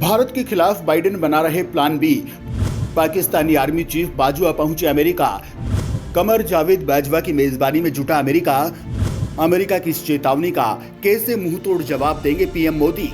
भारत के खिलाफ बाइडेन बना रहे plan B. Pakistani army chief Bajwa पहुंचे अमेरिका। कमर जावेद बाजवा की मेजबानी में जुटा अमेरिका। अमेरिका की इस चेतावनी का कैसे मुंहतोड़ जवाब देंगे पीएम मोदी।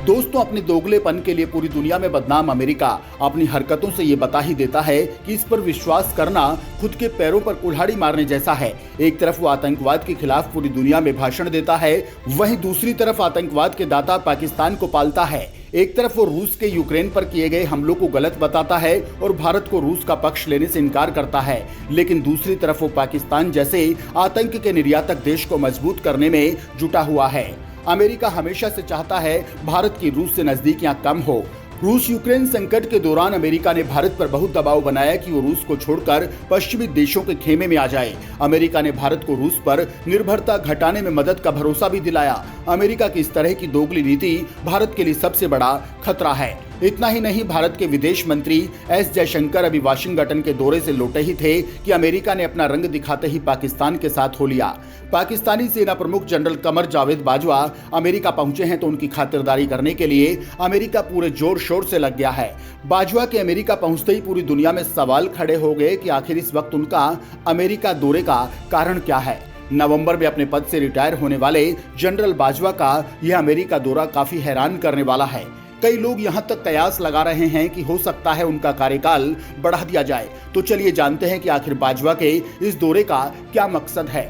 दोस्तों, अपने दोगलेपन के लिए पूरी दुनिया में बदनाम अमेरिका अपनी हरकतों से ये बता ही देता है कि इस पर विश्वास करना खुद के पैरों पर कुल्हाड़ी मारने जैसा है। एक तरफ वो आतंकवाद के खिलाफ पूरी दुनिया में भाषण देता है, वहीं दूसरी तरफ आतंकवाद के दाता पाकिस्तान को पालता है। एक तरफ वो रूस के यूक्रेन पर किए गए हमलों को गलत बताता है और भारत को रूस का पक्ष लेने से इनकार करता है, लेकिन दूसरी तरफ वो पाकिस्तान जैसे आतंक के निर्यातक देश को मजबूत करने में जुटा हुआ है। अमेरिका हमेशा से चाहता है भारत की रूस से नजदीकियां कम हो। रूस यूक्रेन संकट के दौरान अमेरिका ने भारत पर बहुत दबाव बनाया कि वो रूस को छोड़कर पश्चिमी देशों के खेमे में आ जाए। अमेरिका ने भारत को रूस पर निर्भरता घटाने में मदद का भरोसा भी दिलाया। अमेरिका की इस तरह की दोगली नीति भारत के लिए सबसे बड़ा खतरा है। इतना ही नहीं, भारत के विदेश मंत्री एस जयशंकर अभी वाशिंगटन के दौरे से लौटे ही थे कि अमेरिका ने अपना रंग दिखाते ही पाकिस्तान के साथ हो लिया। पाकिस्तानी सेना प्रमुख जनरल कमर जावेद बाजवा अमेरिका पहुंचे हैं तो उनकी खातिरदारी करने के लिए अमेरिका पूरे जोर शोर से लग गया है। बाजवा के अमेरिका पहुंचते ही पूरी दुनिया में सवाल खड़े हो गए कि आखिर इस वक्त उनका अमेरिका दौरे का कारण क्या है। नवंबर में अपने पद से रिटायर होने वाले जनरल बाजवा का यह अमेरिका दौरा काफी हैरान करने वाला है। कई लोग यहां तक कयास लगा रहे हैं कि हो सकता है उनका कार्यकाल बढ़ा दिया जाए। तो चलिए जानते हैं कि आखिर बाजवा के इस दौरे का क्या मकसद है।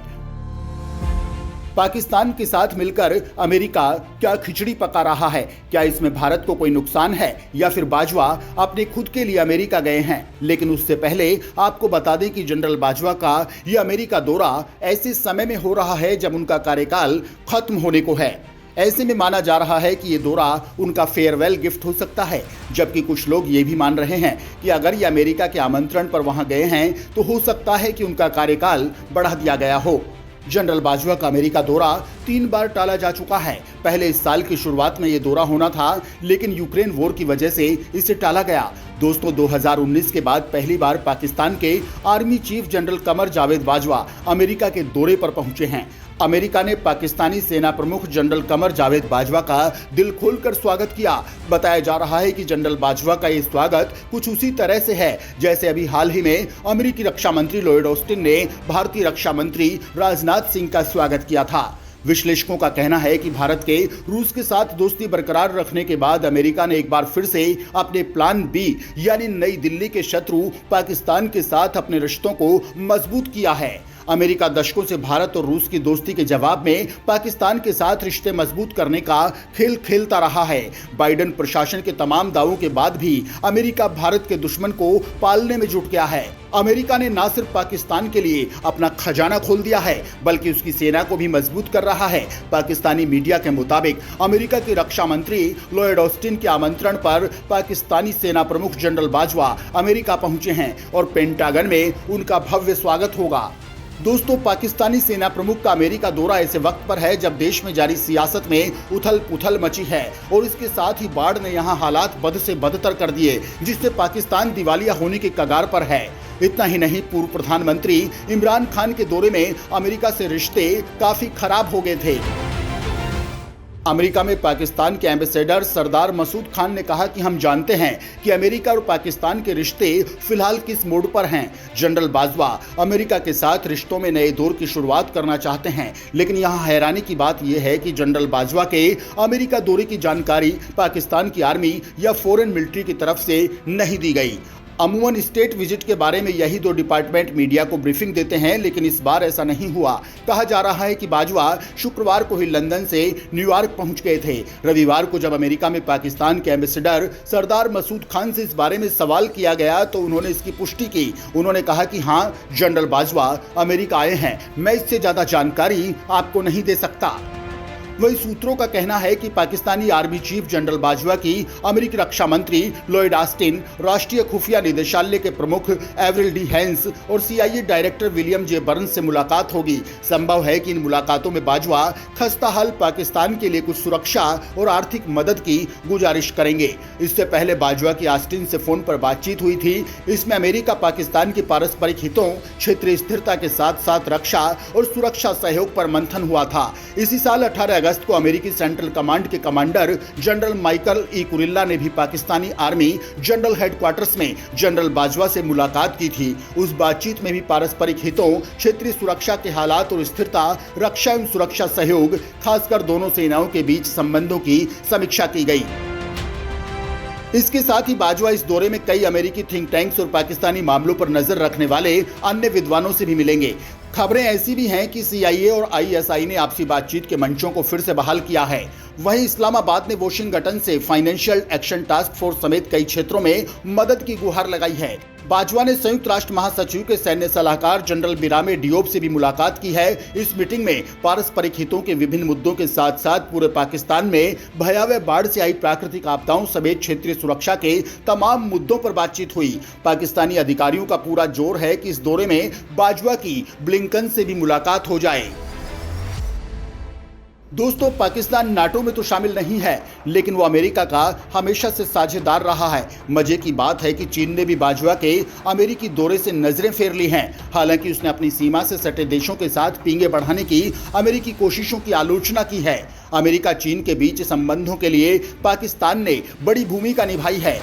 पाकिस्तान के साथ मिलकर अमेरिका क्या खिचड़ी पका रहा है? क्या इसमें भारत को कोई नुकसान है या फिर बाजवा अपने खुद के लिए अमेरिका गए हैं? लेकिन उससे पहले आपको बता दें कि जनरल बाजवा का यह अमेरिका दौरा ऐसे समय में हो रहा है जब उनका कार्यकाल खत्म होने को है। ऐसे में माना जा रहा है कि ये दौरा उनका फेयरवेल गिफ्ट हो सकता है, जबकि कुछ लोग ये भी मान रहे हैं कि अगर ये अमेरिका के आमंत्रण पर वहां गए हैं तो हो सकता है कि उनका कार्यकाल बढ़ा दिया गया हो। जनरल बाजवा का अमेरिका दौरा 3 बार टाला जा चुका है। पहले इस साल की शुरुआत में ये दौरा होना था, लेकिन यूक्रेन वॉर की वजह से इसे टाला गया। दोस्तों, 2019 के बाद पहली बार पाकिस्तान के army chief general Qamar Javed Bajwa America के दौरे पर पहुंचे हैं। अमेरिका ने पाकिस्तानी सेना प्रमुख जनरल कमर जावेद बाजवा का दिल खोलकर स्वागत किया। बताया जा रहा है कि जनरल बाजवा का ये स्वागत कुछ उसी तरह से है जैसे अभी हाल ही में अमेरिकी रक्षा मंत्री लॉयड ऑस्टिन ने भारतीय रक्षा मंत्री राजनाथ सिंह का स्वागत किया था। विश्लेषकों का कहना है कि भारत के रूस के साथ दोस्ती बरकरार रखने के बाद अमेरिका ने एक बार फिर से अपने प्लान बी यानी नई दिल्ली के शत्रु पाकिस्तान के साथ अपने रिश्तों को मजबूत किया है। अमेरिका दशकों से भारत और रूस की दोस्ती के जवाब में पाकिस्तान के साथ रिश्ते मजबूत करने का खेल खेलता रहा है। बाइडेन प्रशासन के तमाम दावों के बाद भी अमेरिका भारत के दुश्मन को पालने में जुट गया है। अमेरिका ने न सिर्फ पाकिस्तान के लिए अपना खजाना खोल दिया है, बल्कि उसकी सेना को भी मजबूत कर रहा है। पाकिस्तानी मीडिया के मुताबिक अमेरिका के रक्षा मंत्री लॉयड ऑस्टिन के आमंत्रण पर पाकिस्तानी सेना प्रमुख जनरल बाजवा अमेरिका पहुंचे हैं और पेंटागन में उनका भव्य स्वागत होगा। दोस्तों, पाकिस्तानी सेना प्रमुख का अमेरिका दौरा ऐसे वक्त पर है जब देश में जारी सियासत में उथल पुथल मची है और इसके साथ ही बाढ़ ने यहां हालात बद से बदतर कर दिए, जिससे पाकिस्तान दिवालिया होने की कगार पर है। इतना ही नहीं, पूर्व प्रधानमंत्री इमरान खान के दौरे में अमेरिका से रिश्ते काफी खराब हो गए थे। अमेरिका में पाकिस्तान के एम्बेसडर सरदार मसूद खान ने कहा कि हम जानते हैं कि अमेरिका और पाकिस्तान के रिश्ते फिलहाल किस मोड़ पर हैं। जनरल बाजवा अमेरिका के साथ रिश्तों में नए दौर की शुरुआत करना चाहते हैं, लेकिन यहाँ हैरानी की बात यह है कि जनरल बाजवा के अमेरिका दौरे की जानकारी पाकिस्तान की आर्मी या फॉरेन मिलिट्री की तरफ से नहीं दी गई। अमूमन स्टेट विजिट के बारे में यही 2 डिपार्टमेंट मीडिया को ब्रीफिंग देते हैं, लेकिन इस बार ऐसा नहीं हुआ। कहा जा रहा है कि बाजवा शुक्रवार को ही लंदन से न्यूयॉर्क पहुंच गए थे। रविवार को जब अमेरिका में पाकिस्तान के एम्बेसडर सरदार मसूद खान से इस बारे में सवाल किया गया तो उन्होंने इसकी पुष्टि की। उन्होंने कहा कि हाँ, जनरल बाजवा अमेरिका आए हैं, मैं इससे ज्यादा जानकारी आपको नहीं दे सकता। वही सूत्रों का कहना है कि Pakistani army chief general Bajwa की अमेरिकी रक्षा मंत्री लॉयड ऑस्टिन, राष्ट्रीय खुफिया निदेशालय के प्रमुख एवरिल डी हेंस और CIA director William J Burns से मुलाकात होगी। संभव है कि इन मुलाकातों में बाजवा खस्ताहाल पाकिस्तान के लिए कुछ सुरक्षा और आर्थिक मदद की गुजारिश करेंगे। इससे पहले बाजवा की ऑस्टिन से फोन पर बातचीत हुई थी। इसमें अमेरिका पाकिस्तान के पारस्परिक हितों, क्षेत्रीय स्थिरता के साथ साथ रक्षा और सुरक्षा सहयोग पर मंथन हुआ था। इसी साल 18 अगस्त को अमेरिकी सेंट्रल कमांड के commander general Michael E Kurilla ने भी पाकिस्तानी आर्मी जनरल हेडक्वार्टर्स में जनरल बाजवा से मुलाकात की थी। उस बातचीत में भी पारस्परिक हितों, क्षेत्रीय सुरक्षा के हालात और स्थिरता, रक्षा एवं सुरक्षा सहयोग, खासकर दोनों सेनाओं के बीच संबंधों की समीक्षा की गई। इसके साथ ही बाजवा इस दौरे में कई अमेरिकी थिंक टैंक्स और पाकिस्तानी मामलों पर नजर रखने वाले अन्य विद्वानों से भी मिलेंगे। खबरें ऐसी भी हैं कि CIA और ISI ने आपसी बातचीत के मंचों को फिर से बहाल किया है। वहीं इस्लामाबाद ने वॉशिंगटन से फाइनेंशियल एक्शन टास्क फोर्स समेत कई क्षेत्रों में मदद की गुहार लगाई है। बाजवा ने संयुक्त राष्ट्र महासचिव के सैन्य सलाहकार जनरल बिरामे डियोब से भी मुलाकात की है। इस मीटिंग में पारस्परिक हितों के विभिन्न मुद्दों के साथ साथ पूरे पाकिस्तान में भयावह बाढ़ से आई प्राकृतिक आपदाओं समेत क्षेत्रीय सुरक्षा के तमाम मुद्दों पर बातचीत हुई। पाकिस्तानी अधिकारियों का पूरा जोर है कि इस दौरे में बाजवा की ब्लिंकन से भी मुलाकात हो जाए। दोस्तों, पाकिस्तान नाटो में तो शामिल नहीं है, लेकिन वो अमेरिका का हमेशा से साझेदार रहा है। मजे की बात है कि चीन ने भी बाजवा के अमेरिकी दौरे से नजरें फेर ली हैं। हालांकि उसने अपनी सीमा से सटे देशों के साथ पींगे बढ़ाने की अमेरिकी कोशिशों की आलोचना की है। अमेरिका चीन के बीच संबंधों के लिए पाकिस्तान ने बड़ी भूमिका निभाई है।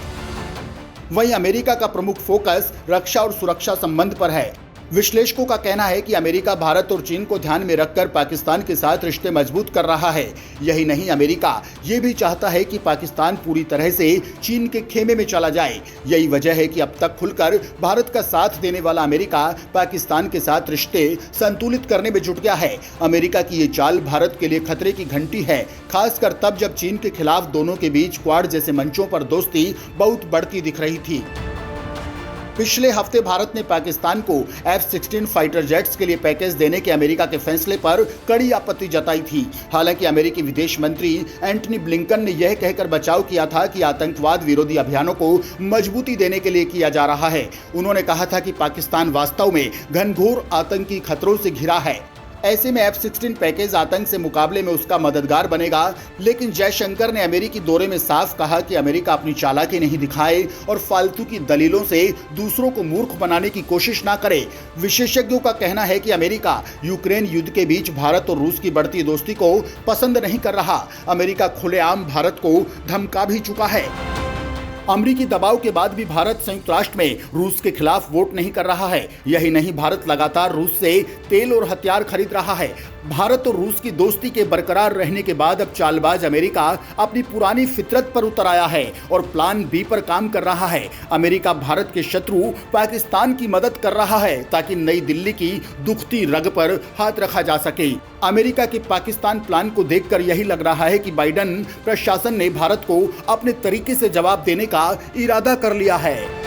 वहीं अमेरिका का प्रमुख फोकस रक्षा और सुरक्षा संबंध पर है। विश्लेषकों का कहना है कि अमेरिका भारत और चीन को ध्यान में रखकर पाकिस्तान के साथ रिश्ते मजबूत कर रहा है। यही नहीं, अमेरिका ये भी चाहता है कि पाकिस्तान पूरी तरह से चीन के खेमे में चला जाए। यही वजह है कि अब तक खुलकर भारत का साथ देने वाला अमेरिका पाकिस्तान के साथ रिश्ते संतुलित करने में जुट गया है। अमेरिका की ये चाल भारत के लिए खतरे की घंटी है, खासकर तब जब चीन के खिलाफ दोनों के बीच क्वाड जैसे मंचों पर दोस्ती बहुत बढ़ती दिख रही थी। पिछले हफ्ते भारत ने पाकिस्तान को F-16 फाइटर जेट्स के लिए पैकेज देने के अमेरिका के फैसले पर कड़ी आपत्ति जताई थी। हालांकि अमेरिकी विदेश मंत्री एंटनी ब्लिंकन ने यह कहकर बचाव किया था कि आतंकवाद विरोधी अभियानों को मजबूती देने के लिए किया जा रहा है। उन्होंने कहा था कि पाकिस्तान वास्तव में घनघोर आतंकी खतरों से घिरा है। ऐसे में F-16 पैकेज आतंक से मुकाबले में उसका मददगार बनेगा। लेकिन जयशंकर ने अमेरिकी दौरे में साफ कहा कि अमेरिका अपनी चालाकी नहीं दिखाए और फालतू की दलीलों से दूसरों को मूर्ख बनाने की कोशिश ना करे। विशेषज्ञों का कहना है कि अमेरिका यूक्रेन युद्ध के बीच भारत और रूस की बढ़ती दोस्ती को पसंद नहीं कर रहा। अमेरिका खुलेआम भारत को धमका भी चुका है। अमेरिकी दबाव के बाद भी भारत संयुक्त राष्ट्र में रूस के खिलाफ वोट नहीं कर रहा है। यही नहीं, भारत लगातार रूस से तेल और हथियार खरीद रहा है। भारत और रूस की दोस्ती के बरकरार रहने के बाद अब चालबाज अमेरिका अपनी पुरानी फितरत पर उतर आया है और प्लान बी पर काम कर रहा है। अमेरिका भारत के शत्रु पाकिस्तान की मदद कर रहा है ताकि नई दिल्ली की दुखती रग पर हाथ रखा जा सके। अमेरिका के पाकिस्तान प्लान को देखकर यही लग रहा है कि बाइडेन प्रशासन ने भारत को अपने तरीके से जवाब देने का इरादा कर लिया है।